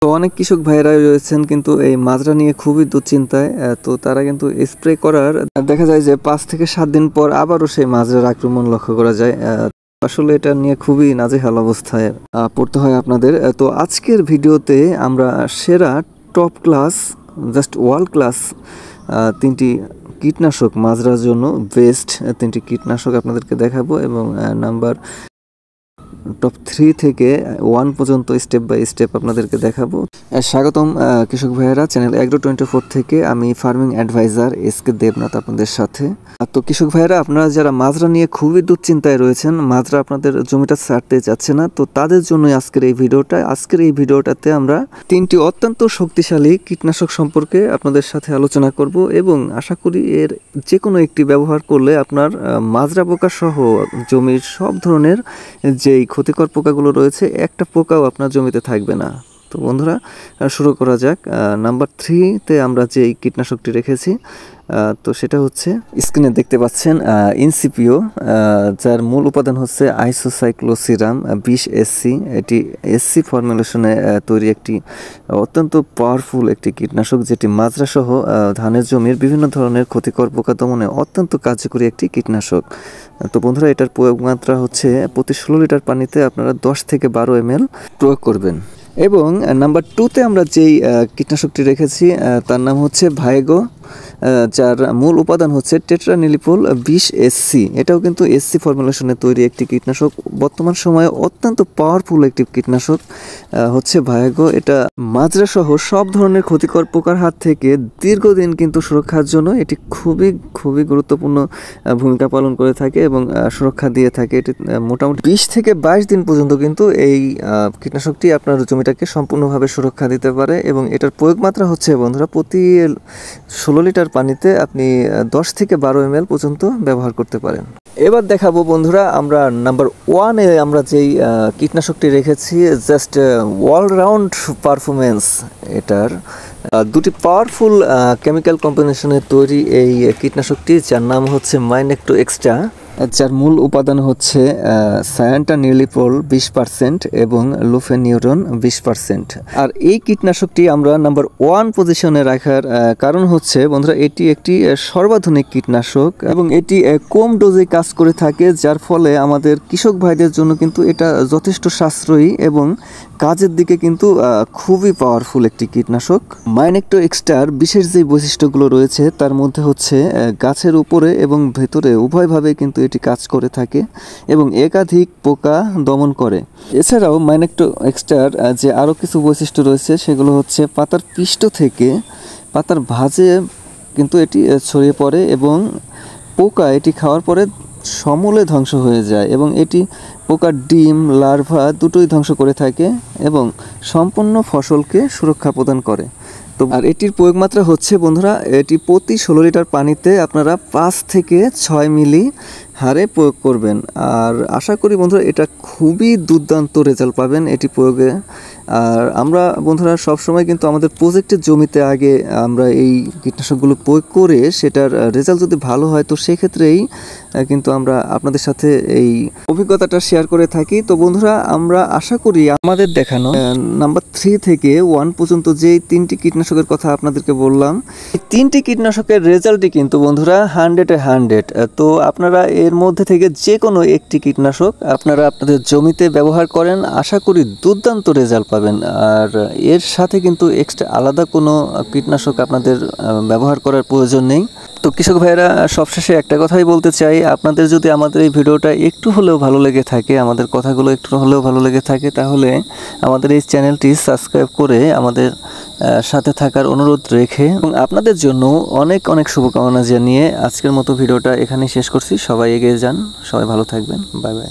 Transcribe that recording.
তো অনেক কৃষক ভাইরা রয়েছেন কিন্তু এই মাজরা নিয়ে খুবই দুশ্চিন্তায়। তো তারা কিন্তু স্প্রে করার দেখা যায় যে 5 থেকে 7 দিন পর আবারও সেই মাজরার আক্রমণ লক্ষ্য করা যায়। আসলে এটা নিয়ে খুবই নাজেহাল অবস্থায় পড়তে হয় আপনাদের। তো আজকের ভিডিওতে আমরা সেরা top class just world class 3টি কীটনাশক মাজরার জন্য বেস্ট 3টি কীটনাশক আপনাদেরকে দেখাবো এবং নাম্বার টপ 3 থেকে 1 পর্যন্ত স্টেপ বাই স্টেপ আপনাদেরকে দেখাবো। স্বাগতম কৃষক ভাইয়েরা, চ্যানেল Agro24 থেকে আমি ফার্মিং অ্যাডভাইজার SK দেবনাথ আপনাদের সাথে। তো কৃষক ভাইয়েরা, আপনারা যারা মাজরা নিয়ে খুবই দুশ্চিন্তায় রয়েছেন, মাজরা আপনাদের জমিটা ছাড়তে যাচ্ছে না, তো তাদের জন্য আজকের এই ভিডিওটাতে আমরা 3টি অত্যন্ত শক্তিশালী কীটনাশক সম্পর্কে আপনাদের সাথে আলোচনা করব এবং আশা করি এর যে কোনো একটি ব্যবহার করলে আপনার মাজরা পোকা সহ জমির সব ধরনের যেই ক্ষতিকর পোকাগুলো রয়েছে একটা পোকাও আপনার জমিতে থাকবে না। তো বন্ধুরা, শুরু করা যাক। নাম্বার 3তে আমরা যে কীটনাশকটি রেখেছি তো সেটা হচ্ছে স্ক্রিনে দেখতে পাচ্ছেন ইনসিপিও, যার মূল উপাদান হচ্ছে আইসোসাইক্লোসিরাম 20 SC। এটি SC ফর্মুলেশনে তৈরি একটি অত্যন্ত পাওয়ারফুল একটি কীটনাশক, যেটি মাজরা সহ ধানের জমির বিভিন্ন ধরনের ক্ষতিকর পোকা দমনে অত্যন্ত কার্যকরী একটি কীটনাশক। তো বন্ধুরা, এটার প্রয়োগ মাত্রা হচ্ছে প্রতি 16 লিটার পানিতে আপনারা 10 থেকে 12 ml প্রয়োগ করবেন। এবং নাম্বার 2তে আমরা যেই কীটনাশকটি রেখেছি তার নাম হচ্ছে ভাইগো, যার মূল উপাদান হচ্ছে টেট্রানিলিপ্রোল 20 SC। এটাও কিন্তু SC ফর্মুলেশনে তৈরি একটি কীটনাশক, বর্তমান সময়ে অত্যন্ত পাওয়ারফুল একটি কীটনাশক হচ্ছে ভাইগো। এটা মাজরা সহ সব ধরনের ক্ষতিকর পোকার হাত থেকে দীর্ঘদিন কিন্তু সুরক্ষার জন্য এটি খুবই গুরুত্বপূর্ণ ভূমিকা পালন করে থাকে এবং সুরক্ষা দিয়ে থাকে। এটি মোটামুটি 20 থেকে 22 দিন পর্যন্ত কিন্তু এই কীটনাশকটি আপনার জমিটাকে সম্পূর্ণভাবে সুরক্ষা দিতে পারে এবং এটার প্রয়োগ মাত্রা হচ্ছে বন্ধুরা প্রতি 16 লিটার পানিতে আপনি 10 থেকে 12 ml পর্যন্ত ব্যবহার করতে পারেন। এবার দেখাবো বন্ধুরা, আমরা নাম্বার 1-এ আমরা যেই কীটনাশকটি রেখেছি, জাস্ট অলরাউন্ড পারফরমেন্স। এটার দুটি পাওয়ারফুল কেমিক্যাল কম্বিনেশনে তৈরি এই কীটনাশকটি, যার নাম হচ্ছে মাইনেক্টো এক্সট্রা, যার মূল উপাদান হচ্ছে সায়ান্টানিলিপ্রোল 20% এবং লুফেনিউরন 20%। আর এই কীটনাশকটি আমরা নাম্বার 1 পজিশনে রাখার কারণ হচ্ছে বন্ধুরা, এটি একটি সর্বাধুনিক কীটনাশক এবং এটি কম ডোজে কাজ করে থাকে, যার ফলে আমাদের কৃষক ভাইদের জন্য কিন্তু এটা যথেষ্ট সাশ্রয়ী এবং কাজের দিকে কিন্তু খুবই পাওয়ারফুল একটি কীটনাশক। মাইনেক্টো এক্সট্রার বিশেষ যে বৈশিষ্ট্যগুলো রয়েছে তার মধ্যে হচ্ছে গাছের উপরে এবং ভেতরে উভয়ভাবে কিন্তু এটি কাজ করে থাকে এবং একাধিক পোকা দমন করে। এছাড়াও মাইনেক্টো এক্সট্রার যে আরও কিছু বৈশিষ্ট্য রয়েছে সেগুলো হচ্ছে পাতার পৃষ্ঠ থেকে পাতার ভাঁজে কিন্তু এটি ছড়িয়ে পড়ে এবং পোকা এটি খাওয়ার পরে সমূলে ধ্বংস হয়ে যায় এবং এটি পোকার ডিম লার্ভা দুটোই ধ্বংস করে থাকে এবং সম্পূর্ণ ফসলকে সুরক্ষা প্রদান করে। তো আর এটির প্রয়োগ মাত্রা হচ্ছে বন্ধুরা, এটি প্রতি 16 লিটার পানিতে আপনারা 5 থেকে 6 মিলি হারে প্রয়োগ করবেন। আর আশা করি বন্ধুরা এটা খুবই দুর্দান্ত রেজাল্ট পাবেন এটি প্রয়োগে। আর আমরা বন্ধুরা সবসময় কিন্তু আমাদের প্রজেক্টের জমিতে আগে আমরা এই কীটনাশকগুলো প্রয়োগ করে সেটার রেজাল্ট যদি ভালো হয় তো সেক্ষেত্রেই কিন্তু আমরা আপনাদের সাথে এই অভিজ্ঞতাটা শেয়ার করে থাকি। তো বন্ধুরা, আমরা আশা করি আমাদের দেখানো নাম্বার 3 থেকে 1 পর্যন্ত যেই 3টি কীটনাশকের কথা আপনাদেরকে বললাম, এই 3টি কীটনাশকের রেজাল্টই কিন্তু বন্ধুরা 100-এ 100। তো আপনারা এর মধ্যে থেকে যে কোনো একটি কীটনাশক আপনারা আপনাদের জমিতে ব্যবহার করেন, আশা করি দুর্দান্ত রেজাল্ট পাবেন। আর এর সাথে কিন্তু এক্সট্রা আলাদা কোনো কীটনাশক আপনাদের ব্যবহার করার প্রয়োজন নেই। তো কৃষক ভাইয়েরা, সবশেষে একটা কথাই বলতে চাই, আপনাদের যদি আমাদের এই ভিডিওটা একটু হলেও ভালো লেগে থাকে, আমাদের কথাগুলো একটু হলেও ভালো লেগে থাকে, তাহলে আমাদের এই চ্যানেলটি সাবস্ক্রাইব করে আমাদের সাথে থাকার অনুরোধ রেখে এবং আপনাদের জন্য অনেক শুভকামনা জানিয়ে আজকের মতো ভিডিওটা এখানেই শেষ করছি। সবাই এগিয়ে যান, সবাই ভালো থাকবেন, বাই বাই।